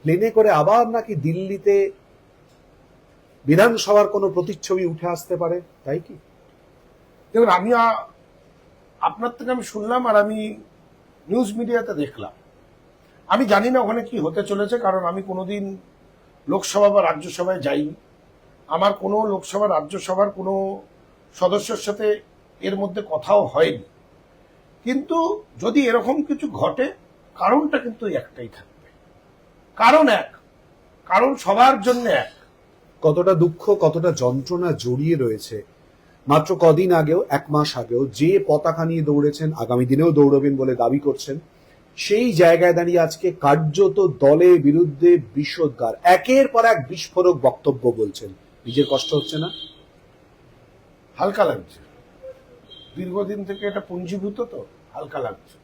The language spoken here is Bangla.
প্লেনে করে আবার নাকি দিল্লিতে বিধানসভার কোনো প্রতিচ্ছবি উঠে আসতে পারে, তাই কি? দেখুন, আমি আপনার থেকে আমি শুনলাম আর আমি নিউজ মিডিয়াতে দেখলাম। আমি জানি না ওখানে কি হতে চলেছে, কারণ আমি কোনোদিন লোকসভা বা রাজ্যসভায় যাইনি। আমার কোনো লোকসভা রাজ্যসভার কোনো সদস্যের সাথে এর মধ্যে কথাও হয়নি। কিন্তু যদি এরকম কিছু ঘটে, কারণটা কিন্তু একটাই থাকবে। কারণ সবার জন্য এক। কতটা দুঃখ, কতটা যন্ত্রণা জড়িয়ে রয়েছে। মাত্র কদিন আগেও, 1 মাস আগেও যে পতাকা নিয়ে দৌড়েছেন, আগামী দিনেও দৌড়বেন বলে দাবি করছেন, সেই জায়গায় দাঁড়িয়ে আজকে কার্যত দলের বিরুদ্ধে বিষোদ্গার, একের পর এক বিস্ফোরক বক্তব্য বলছেন। নিজের কষ্ট হচ্ছে না? হালকা লাগছে। দীর্ঘদিন থেকে এটা পুঞ্জীভূত, তো হালকা লাগছে।